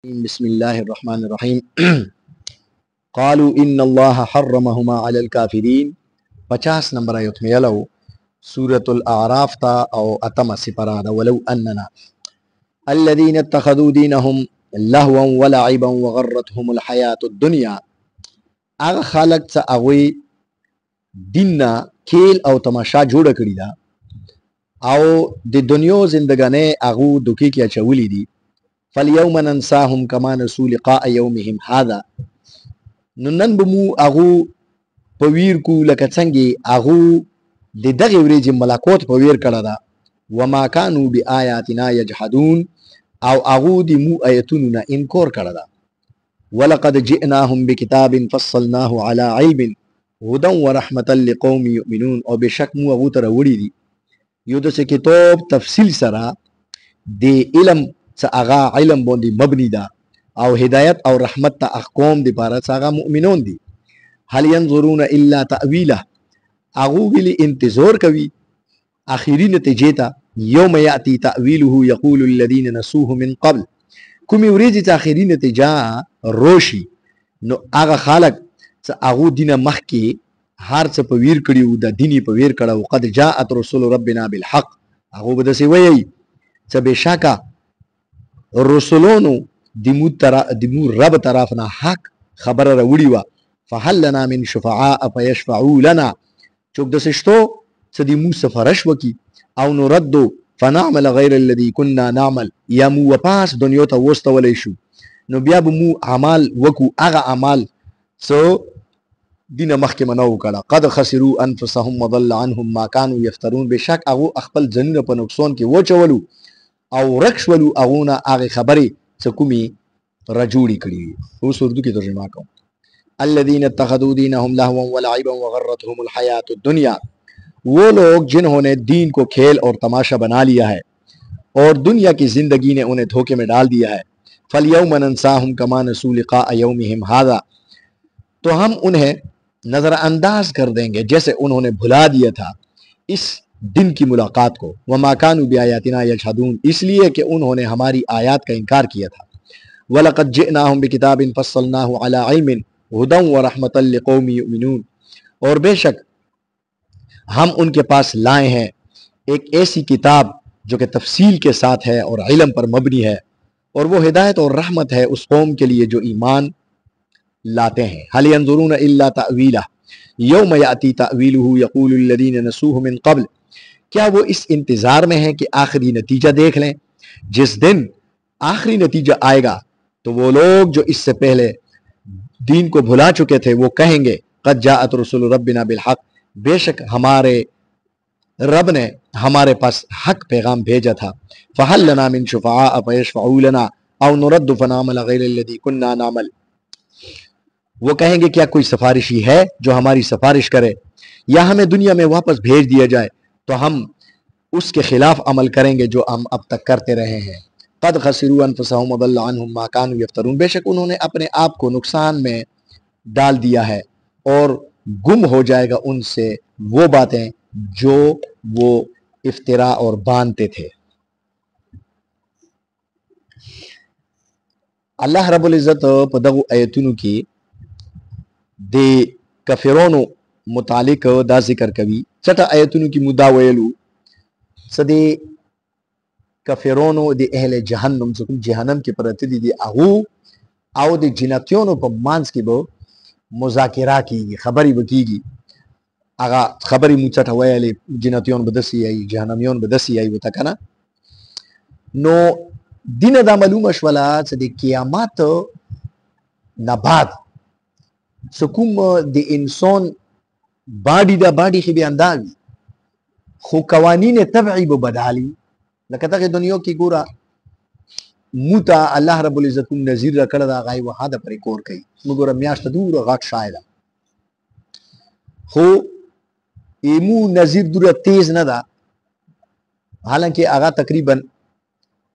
بسم الله الرحمن الرحیم قالوا ان الله حرمهما على الكافرین 50 نمبر آیت میں یلو سورة الاعراف تا او اتم سپرا دا ولو اننا الذين اتخذوا دينهم لهوا ولعبا وغرتهم الحياة الدنيا اغا خالق تا اغوی دیننا کھیل او تماشا جوڑا کری دا او دی دنیو زندگانے اغو دکی کیا چولی دی فَالْيَوْمَ نَنْسَاهُمْ كَمَا نَسُوا لِقَاءَ يَوْمِهِمْ هَذَا نن بمو اغو پویر کو لکه څنګه اغو د دغه ورځې ملاکوت پویر کړه دا وما كانوا بآياتنا يجحدون او اغو د مو آیتونو نه انکار کړه دا ولقد جئناهم بكتاب فصلناه على علم هدى ورحمة لقوم يؤمنون او بشک مو اغو تر وړي دي یو د کتاب تفصیل سره د علم سا اغا علم بوندی مبنی دا او ہدایت او رحمت تا اقوم دی پارا سا اغا مؤمنون دی حل ینظرون الا تأویلہ اغو بلی انتظار کوی آخری نتیجے تا یوم یأتی تأویلہ یقول الذین نسوه من قبل کمی وریجی تا آخری نتیجہ روشی نو اغا خالق سا اغو دین مخ کے ہار سا پویر کریو دا دینی پویر کڑاو قد جاءت رسول ربنا بالحق اغو بدسی ویئی سا بے شاکا رسولونو دمو رب طرفنا حق خبر روڑی وا فحل لنا من شفعاء فیشفعو لنا چوک دسشتو سدیمو سفرش وکی او نردو فنعمل غیر الذی کننا نعمل یا مو وپاس دنیو تا وسط ولیشو نو بیا مو عمال وکو اغا عمال سو دین مخی منو کلا قد خسرو انفسهم وضل عنهم ما کانو یفترون بے شک اغو اخپل زنون پا نقصان کی وچولو او رکشولو اغونا آغی خبری سکومی رجوڑی کری اس اردو کی ترجمہ کہوں الذین اتخذوا دینہم لہوا ولعبا وغرتهم الحیاة الدنیا وہ لوگ جنہوں نے دین کو کھیل اور تماشا بنا لیا ہے اور دنیا کی زندگی نے انہیں دھوکے میں ڈال دیا ہے فَالْيَوْمَ نَنْسَاهُمْ كَمَا نَسُوا لِقَاءَ يَوْمِهِمْ هَذَا تو ہم انہیں نظر انداز کر دیں گے جیسے انہوں نے بھلا دیا تھا اس دن کی ملاقات کو وما كانوا بآیاتنا یجحدون اس لیے کہ انہوں نے ہماری آیات کا انکار کیا تھا وَلَقَدْ جِئْنَاهُمْ بِكِتَابٍ فَصَّلْنَاهُ عَلَى عِلْمٍ هُدًى وَرَحْمَةً لِقَوْمٍ يُؤْمِنُونَ اور بے شک ہم ان کے پاس لائے ہیں ایک ایسی کتاب جو کہ تفصیل کے ساتھ ہے اور علم پر مبنی ہے اور وہ ہدایت اور رحمت ہے اس قوم کے لیے جو ایمان لاتے ہیں هَلْ يَنظُرُونَ إِلَّا تَأْوِيلَهُ يَوْمَ يَأْتِي تَأْوِيلُهُ يَقُولُ الَّذِينَ نَسُوهُ مِن قَبْلُ کیا وہ اس انتظار میں ہیں کہ آخری نتیجہ دیکھ لیں جس دن آخری نتیجہ آئے گا تو وہ لوگ جو اس سے پہلے دین کو بھلا چکے تھے وہ کہیں گے قد جاءت رسول ربنا بالحق بے شک ہمارے رب نے ہمارے پاس حق پیغام بھیجا تھا فحل لنا من شفعاء فیشفعوا لنا او نرد فنعمل غیر الذی کننا نعمل وہ کہیں گے کیا کوئی سفارشی ہے جو ہماری سفارش کرے یا ہمیں دنیا میں واپس بھیج دیا جائے تو ہم اس کے خلاف عمل کریں گے جو ہم اب تک کرتے رہے ہیں قد خسروا انفسهم وضل عنهم ما كانوا يفترون بے شک انہوں نے اپنے آپ کو نقصان میں ڈال دیا ہے اور گم ہو جائے گا ان سے وہ باتیں جو وہ افترا اور باندھتے تھے اللہ رب العزت پدغو ایتونو کی دے کفرونو متعلق دا ذکر کبھی چٹا ایتونو کی مدعا ویلو سدے کفرونو دے اہل جہنم سکم جہنم کی پرتی دی اغو او دے جنتیونو پا مانس کی بو مذاکرہ کی گی خبری بکی گی اگا خبری مو چٹا ویلی جنتیون بدسی آئی جہنمیون بدسی آئی وطا نو دین دا معلوم اشوالا سدے قیامات نباد سکم دے انسان باڈی دا باڈی خی بھی انداوی خو قوانین طبعی بو بدالی لکتا کہ دنیا کی گورا موتا اللہ رب العزت کم نظیر رکڑ دا غائی وحا دا پری کور کئی مگورا میاشت دور غاک شایدہ خو ایمو نظیر دور تیز ندا حالانکہ آغا تقریباً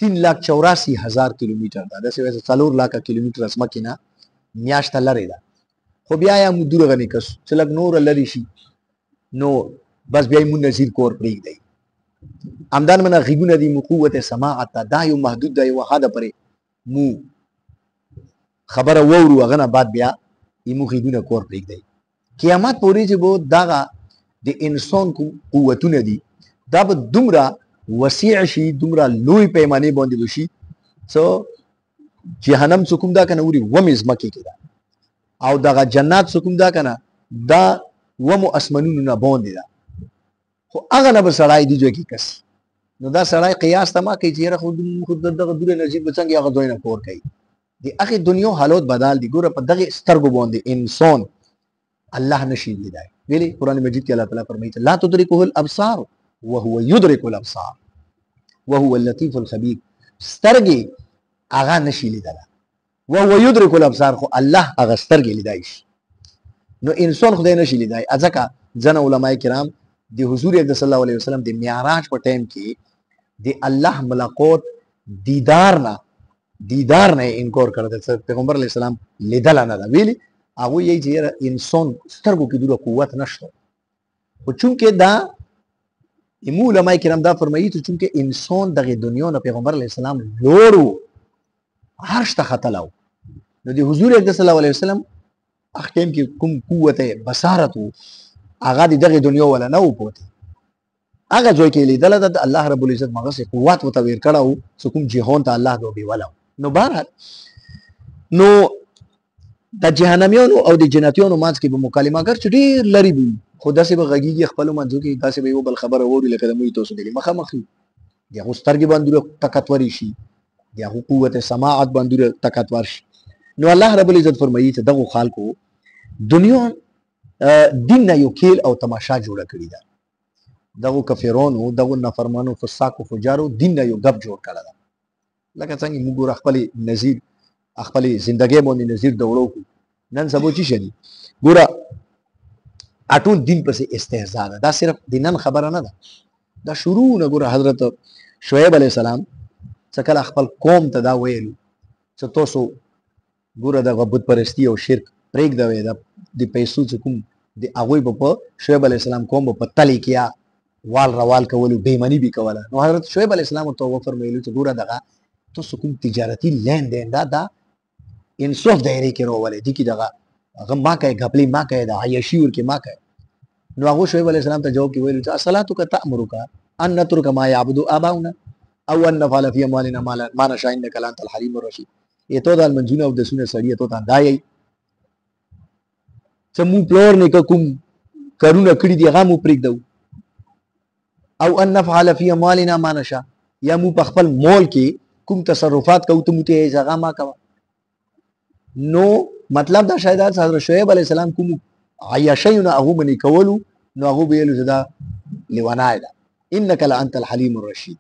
3,84,000 کلومیٹر دا دسے ویسے 4,00,000 کلومیٹر اسمکینا میاشت لرے دا خو بیا یا مو دور غنی کس چلک نور لری شی نو بس بیای مون نظیر کور پریگ دی امدان منا غیبون دی مو قوت سماعت دا یو محدود دا یو حد پرے مو خبره وورو هغه نه بعد بیا ایمو خیدونه کور پرېږدئ. قیامت پورې چې به دغه د انسان قوتونه دي دا به دومره وسیع شي، دومره لوی پیمانې باندې وشي څه جهنم څه کوم دا کنه وړي ومې ځمکې کې ده، او دغه جنات څه کوم دا کنه دا ومو اسمنونو نه باندې ده. خو هغه نه به سړی دي جو کې کسي. نو دا سړی قیاس ته ما کوي چې یاره خو دغه دوره نصیب به څنګه هغه دوی نه کور کوي. د هغې دنیا حالات بدل دي. ګوره په دغې سترګو باندې انسان الله نشي لیدای. ویلي قرآن مجید کې الله تعالی فرمایي لا تدرکه الابصار وهو يدرك الابصار وهو اللطيف الخبير. سترګې هغه نشي لیدله، وهو يدرك الابصار، خو الله هغه سترګې لیدای شي. نو انسان خدای نشي لیدای. ځکه ځنه علماء کرام د حضور اقدس صلی الله علیه وسلم د معراج په ټایم کې د الله ملاقات دیدار نه انکار کړی چې پیغمبر علیه السلام لیدل نه ده. ویلي هغوی یې چې انسان سترګو کې دومره قوت نشته، خو چونکې دا امو علماء کرام دا فرمایي چې چونکې انسان دغه دنیا نه پیغمبر علیه السلام لوړ و، عرش ته ختلی و، نو د حضور اقدس صلی الله علیه وسلم هغه ټایم کې کوم قوت بصارت و هغه د دغه دنیا ولا نه و پوتی. هغه ځای کې لیدله ده د الله رب العزت مغسې قوت ورته ویر کړی و چې کوم جهان ته الله دا بیولی و. نو بهرحال نو د جهنمیانو او د جنتیانو منځ کې به مکالمه ګر چې ډېر لرې به وي، خو داسې به غږېږي خپلو منځو کې، داسې به یو بل خبره واوري لکه د موږ تاسو دلې مخامخ وي. د هغو سترګې باندې طاقتورې شي، د هغو قوت سماعت باندې طاقتور شي. نو الله رب العزت فرمایي چې دغو خلکو دنیا دین نه یو کیل او تماشا جوړه کړې ده. دغو کفرانو، دغو نافرمانو، فساقو، فجارو دین نه یو ګپ جوړ کړی ده. لکه څنګه موږ ګوره خپلې نظیر خپلې زندګۍ باندې نظیر دوړو کړو. نن سبا چې شدي ګوره اټول دین پسې استهزا ده. دا صرف د نن خبره نه ده، دا شروع نه. ګوره حضرت شعیب علیه السلام څه کله خپل قوم ته دا ویلو چې تاسو ګوره دغه بت پرستي او شرک پرېږدوئ، د پیسو چې کوم د هغوی به په شعیب علیه السلام قوم به په تلې کې یا وال روال کولو، بېمني به کوله. نو حضرت شعیب علیه السلام ورته وفرمیلو چې ګوره دغه تاسو کوم تجارتي لین دین دا انصاف دایرې کې راولئ، دې کې دغه هغه ما کوئ، ګپلې ما کوئ، د عیاشي ورکې ما کوئ. نو هغو شعیب علیه السلام ته جواب کې ویلو چې اصلاتک تأمرک ان نترک ما یعبد آباؤنا او ان نفعل فی اموالنا ما نشاء انک لانت الحلیم الرشید. ته دا لمونځونه او دسونه سړي ته دا یې چې مونږ پلار نیکه کوم کارونه کړي دي هغه مو پرېږدو، او ان نفعل فی اموالنا ما نشاء، یا مو په خپل مال کې کوم تصرفات کوو ته مو ته هغه ما کوه. نو مطلب دا شاید حضرت شعیب علیه السلام کوم عیاشیونه هغو منې کولو، نو هغو به ویلو چې دا لیونی ده، انک لانت الحلیم الرشید.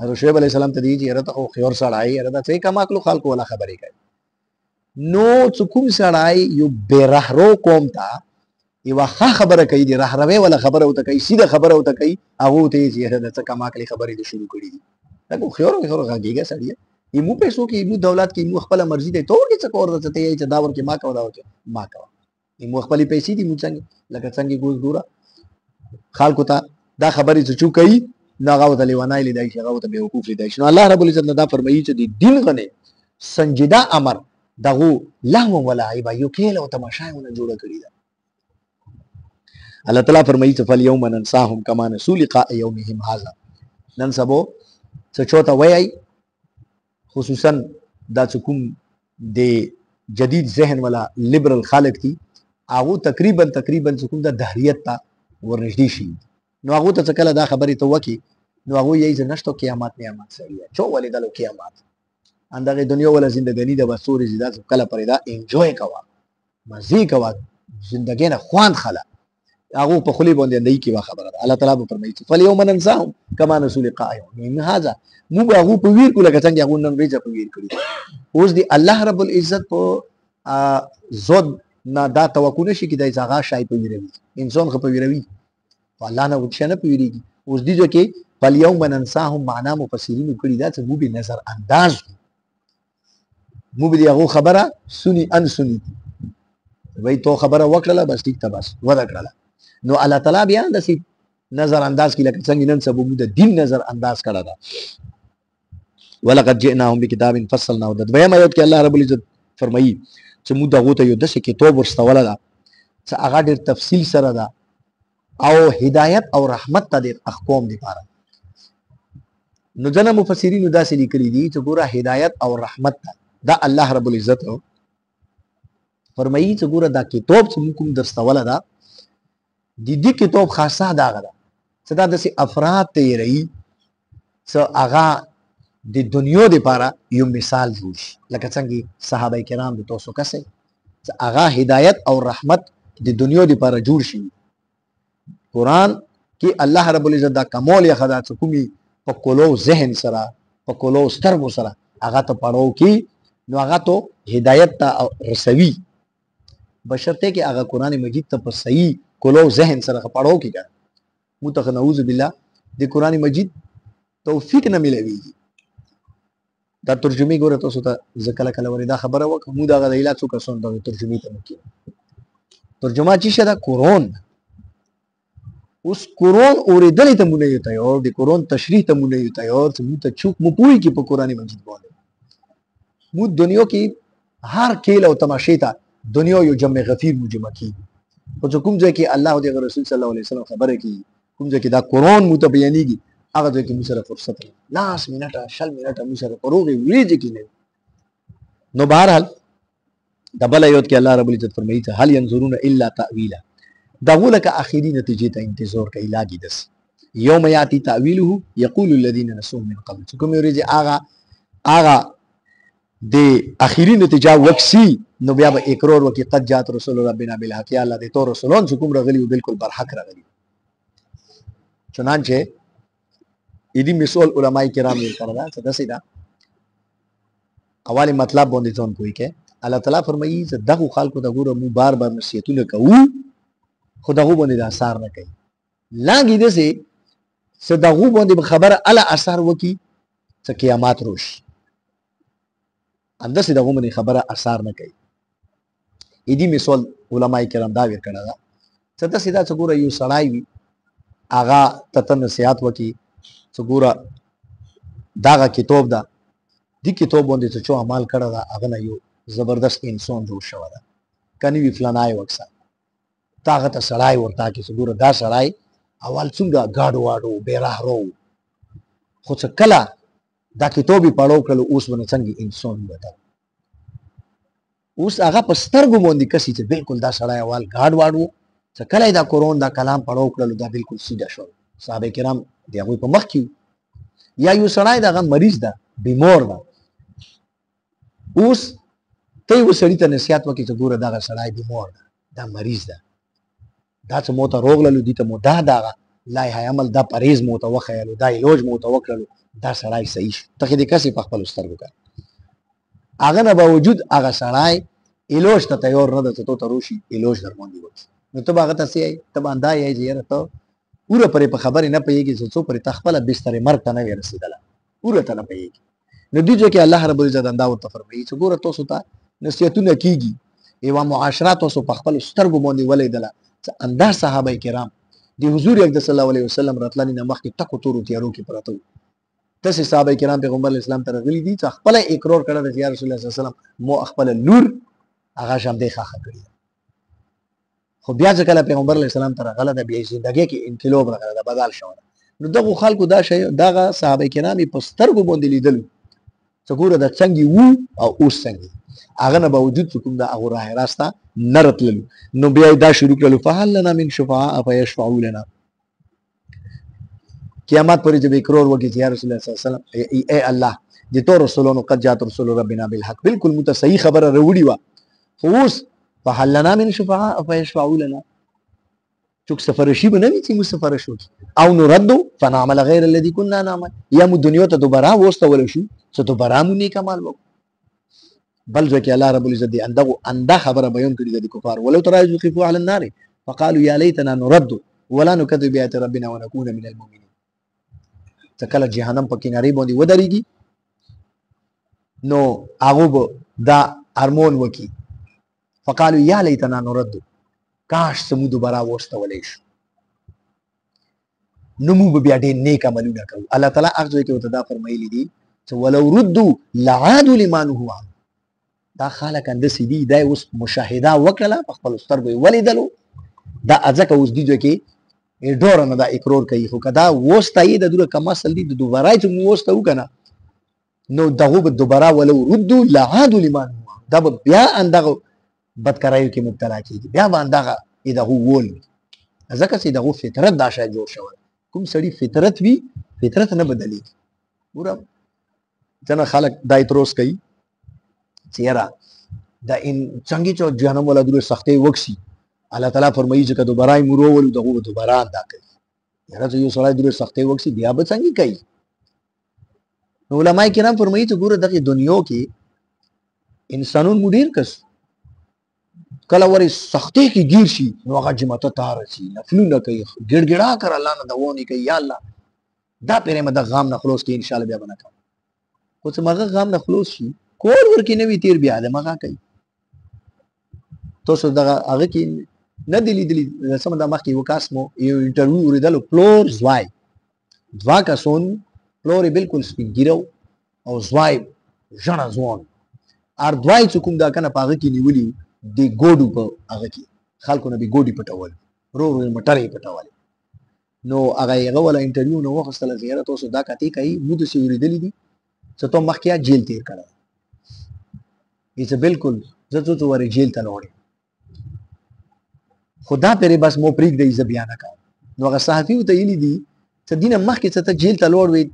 حضرت شعیب علیه السلام ته دی چې یاره ته خو خیور سړی، یاره دا څه کم عقلو خلکو والا خبرې کوي. نو چې کوم سړی یو بې رهرو قوم ته یوه ښه خبره کوي، د رهروۍ والا خبره ورته کوي، سیده خبره ورته کوي، هغو ته یې چې یاره دا څه کم عقلې خبرې دې شروع کړي دي. لکه خیور غږېږه سړیه، ایمو پیسو کې ایمو دولت کې ایمو خپله مرضي دی، ته ورکې څه کور ده چې ته یې چې دا ورکې ما کوه، دا ورکې ما کوه. ایمو خپلې پیسې دي مو څنګه لکه څنګه ګوره خلکو ته دا خبرې چې څوک کوي نو هغه ورته لیونی لیدای شي، هغه ورته بېوقوف لیدای شي. نو الله رب العزت نه دا فرمایي چې د دین غنې سنجیده امر دغو لهو ولعبه یو کیل او تماشا یې ونه جوړه کړې ده. الله تعالی فرمایي چې فالیوم ننساهم کما نسوا لقاء یومهم هذا. نن سبا څه چوته وایي، خصوصا دا چې کوم د جدید ذهن والا لیبرل خلک دي هغو تقریبا چې کوم د دهریت ته ورنږدې شي. نو هغو ته چې کله دا خبرې ته وکړي نو هغوی یایي چې نشته قیامت نیامت سړیه چا ولیدلو قیامت، همدغې دنیا والا زندګاني ده، بس څورې چې دا کله پرې دا انجوی کوه، مزې کوه، زندګۍ نه خوند خله، هغو په خولې باندې اندهي کې وه خبره ده. الله تعالی به فرمایي چې فالیوم ننساهم کما نسوا لقاء یومهم هذا. موږ به هغو په ویر کړو لکه څنګه هغو نن ورځې په ویر کړي. اوس د الله رب العزت په ذات نه دا توقع نشي کېدای چې هغه شی په ویروي، انسان خو په ویروي، خو الله نه شی نه په ویرېږي. اوس دې ځای کې فالیوم ننساهم معنا مفسرینو کړي دا چې موږ به نظر انداز وو، موږ به د هغو خبره سني ان سني وایي تو خبره وکړله بس ټیک ته بس وده کړله. نو الله تعالی بیا داسې نظر انداز کړي لکه څنګه نن سبا موږ د دین نظر انداز کړی ده. ولقد جئناهم بکتاب فصلناه. د دویم آیت کې الله رب العزت فرمایي چې موږ دغو ته یو داسې کتاب ورستوله ده چې هغه ډېر تفصیل سره ده او هدایت او رحمت ته د اقوام دپاره. نو ځنه مفسرینو داسې لیکلي دي چې ګوره هدایت او رحمت ته دا الله رب العزت فرمایي چې ګوره دا کتاب چې موږ کوم درستوله ده د دې کتاب خاصه دا هغه ده چې دا داسې افراد ته یې رهي چې هغه د دنیا دپاره یو مثال جوړ شي لکه څنګه صحابه کرام د تاسو کسې چې هغه هدایت او رحمت د دنیا دپاره جوړ شي. قرآن کې الله رب العزت دا کمال یې ښه ده چې کومې په کولو ذهن سره په کولو سترګو سره هغه ته پړاو کې نو هغه ته هدایت ته رسوي بشرطه کې هغه قرآن مجید ته په صحیح کولو ذهن سره پړاو کې کړه. موږ ته نعوذ بالله د قرآن مجید توفیق نه ملويږي. دا ترجمه ګوره تاسو ته زه کله کله ورې دا خبره وکړم موږ دغه د علاج څو کسان د ترجمې ته مکې ترجمه چې شه دا قرآن اوس قرآن اورېدلې ته مونږ نه یو تیار د قرآن تشریح ته مونږ نه یو تیار چې موږ ته چوک مو پوهېږي کې په قرآن مجید باندې موږ دنیا کې هر کیل او تماشې ته دنیا یو جمع غفیر مو جمع کېږي خو چې کوم ځای کې الله او د رسول صلی الله علیه وسلم خبره کوي کوم ځای کې دا قرآن مو ته بیانېږي هغه ځای کې موږ سره فرصت دی 10 منټه 20 منټه موږ سره په روغې وریځې کې نه نو بهرحال د بل آیات کې الله رب العزت فرمایي چې هل ينظرون الا تاویلا دغه لکه اخیری نتیجې ته انتظار کوي لاګي دس یوم یاتی تاویله یقول الذين نسوا من قبل کوم ورځ هغه د اخیری نتیجه وکسي نو بیا به اقرار وکي قد جاءت رسول ربنا بالحق یا الله دې تو رسولان چې کوم راغلي بالکل برحق راغلي. چنانچه دې مثال علماء کرام یې کړل چې داسې دا اول مطلب باندې ځون کوي کې الله تعالی فرمایي چې دغه خلکو ته ګوره مو بار بار نصیحتونه کوو خو دغه باندې د اثر نه کوي لاګي دسه چې دغه باندې خبره اله اثر وکي چې قیامت روشي اندسه دغه باندې خبره اثر نه کوي. دې مثال علماء کرام دا ور کړل چې داسې دا چې ګوره یو سړی وي هغه ته نصیحت وکي چې ګوره دغه کتاب ده دې کتاب باندې چې چا عمل کړی ده هغه نه یو زبردست انسان جوړ شوی ده کني وی فلانای وکسه هغه ته سړی ورته کې چې ګوره دا سړی اول څنګه ګاډ واډو بیرهرو خو چې کله دا کتاب یې پړاو کړلو اوس باندې څنګه انسان وته اوس هغه په سترګو باندې کسي چې بالکل دا سړی اول ګاډ واډو چې کله دا قرآن دا کلام پړاو کړلو دا بالکل سیده شو. صحابه کرام د هغوی په مخ کې یا یو سړی دغه مریض ده بیمار ده اوس ته یو سړي ته نصیحت وکړي چې ګوره دغه سړی بیمار ده دا مریض ده دا چې مو ته روغللو دي ته مو دا دغه لایحه عمل دا پرهیز مو ته وښیلو دا علاج مو ته وکړلو دا سړی صحیح شو ته خو دې کسې په خپلو سترګو کوه هغه نه باوجود هغه سړی علاج ته تیار نه ده چې تو ته روشي علاج در باندې وکړي نو ته به هغه ته څه یې ته به اندا یې چې یاره ته پوره پرې په خبرې نه پوهېږي چې څو پرې ته خپله بسترې مرګ ته نه وې رسېدله پوره ته نه پوهېږي. نو دې ځای کې الله رب العزت اندا ورته فرمایي چې ګوره تاسو ته نصیحتونه کېږي یوه معاشره تاسو په خپلو سترګو باندې ولیدله چې اندا صحابه کرام د حضور اقدس صلی الله علیه وسلم راتلنې نه مخکې ټکو تورو تیارو کې پراته وو داسې صحابه کرام پیغمبر اسلام ته راغلي دي چې خپله اقرار کړی دی چې یا رسول الله صلی الله علیه وسلم مو خپله لور هغه شامدې ښخه کړې ده خو بیا چې کله پیغمبر علیه السلام ته راغله ده بیا یې زندګۍ کې انقلاب راغلی ده بدل شوی ده. نو دغو خلکو دا شی دغه صحابه کرام یې په سترګو باندې لیدلو چې ګوره دا څنګه وو او اوس څنګه هغه نه باوجود چې کوم دا هغو راه راسته نه راتللو نو بیا یې دا شروع کړلو فهل لنا من شفعاء فیشفعوا لنا قیامت پورې چې به اقرار وکړي چې یا رسول الله صلی الله علیه وسلم ای الله د تو رسولانو قد جاءت رسول ربنا بالحق بالکل مو ته صحیح خبره راوړې وه خو اوس فهل لنا من شفعاء فیشفعوا لنا چوک سفرشي به نه وي چې موږ سفرش وکړي او نردو فنعمل غیر الذي كنا نعمل یا مو دنیا ته دوباره واستولی شو چې دوباره مو نیک عمل وکړو. بل ځای کې الله رب العزت دې انده خبره بیان کړې ده د کفار ولو ترى إذ وقفوا على النار فقالوا يا ليتنا نرد ولا نكذب بآيات ربنا ونكون من المؤمنين چې کله جهنم په کنارې باندې ودرېږي نو هغو به دا ارمان وکړي فقالوا یا لیتنا نرد کاش چې موږ دوباره واستولی شو نو موږ به بیا ډېر نیک عملونه کوو. الله تعالی هغه ځای کې ورته دا فرمایلي دي چې ولو ردو لعادوا لما نهوا عنه دا خلک انداسې دي دا اوس مشاهده وکړله په خپلو سترګو یې ولیدلو دا ځکه اوس دي کې ډوره نه دا اقرار کوي خو که دا وسته یې د دوره کم اصل دي د دوباره چې موږ وسته وکړه نه نو دغو به دوباره ولو ردو لعادو لما دا به بیا اندغه بدکارایو کې مبتلا کېږي بیا به اندغه دغو ول ځکه چې دغو فطرت دا شی جوړ شوی کوم سړي فطرت وي فطرت نه بدلېږي ګوره ځنه خلک دا اعتراض کوي چې یاره دا څنګه چې جهنم والا دوره سختۍ وکړي الله تعالی فرمایي چې که دوباره یې موږ وولو دغو به دوباره اندا کوي یاره چې یو سړی دوره سختۍ وکړي بیا به څنګه کوي نو علماء کرام فرمایي چې ګوره دغه دنیا کې انسانون مو ډېر کس کله ورې سختۍ کې ګیر شي نو هغه جماعته ته رسي نفلونه کوي ګړګړا کر الله نه دوونې کوي یا الله دا پیرې مې د غام نه خلاص کې انشاءالله بیا به نه کوم خو چې مغه غام نه خلاص شي کور ورکې نه وي تیر بیا د مغه کوي تاسو دغه هغه کې نه دی لیدلي سم د مخکې یو کس مو یو انټرویو اورېدلو پلور زوی دوا کسون پلور یې بالکل سپین ګیرو او زوی ژڼه ځوان ار دوای چې کوم دا کنه په هغه کې نیولي د ګوډو په هغه کې خلکو نه به ګوډي پټول رو رو مټرې پټول نو هغه یې ولا انټرویو نو وخصله زیاره تاسو دا کتی کوي مو د سی اوریدلې دي چې ته مخکې جیل تیر کړه یې بالکل زه څه ورې جیل ته لوړې خدا پرې بس مو پریک دی ز بیان کا نو هغه صحافي ته یلی دي چې دینه مخکې ته جیل ته لوړ وي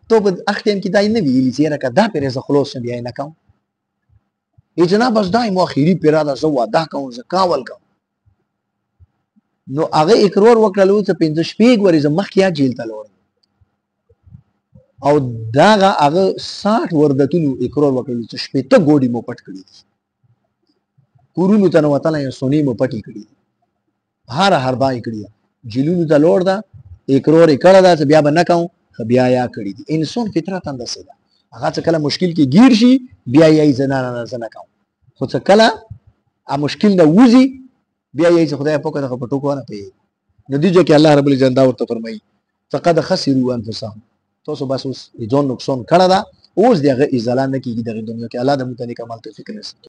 ته په اختیم کې دای نه ویلی چې راکا دا پرې ز خلاص بیا نه کوم ای جناب بس دای مو اخیری پیرا دا زو واده کوم ز کاول کوم نو هغه اقرار وکړلو چې 15 شپږ ورې ز مخکې جیل ته لوړ او داغه هغه 60 وردتونو اقرار وکړلو چې شپې ته ګوډي مو پټ کړی کورونو ته نو وتل یې سونی مو پټی کړی هر بای کړی جیلونو ته لوړ دا اقرار کړه دا چې بیا به نه کوم بیا یا کړی دي انسان فطرت اندسه ده هغه چې کله مشکل کې گیر شي بیا یې زنانه نه کوم خو چې کله ا مشکل نه وځي بیا یې خدای په کوته په ټکو نه پي نتیجه کې الله رب العزت دا ورته فرمایي فقد خسروا انفسهم تاسو بس اوس ځون نقصان کړه دا اوس دغه ازاله نه کیږي دغه دنیا کې الله د متنی کمال توفیق نصیب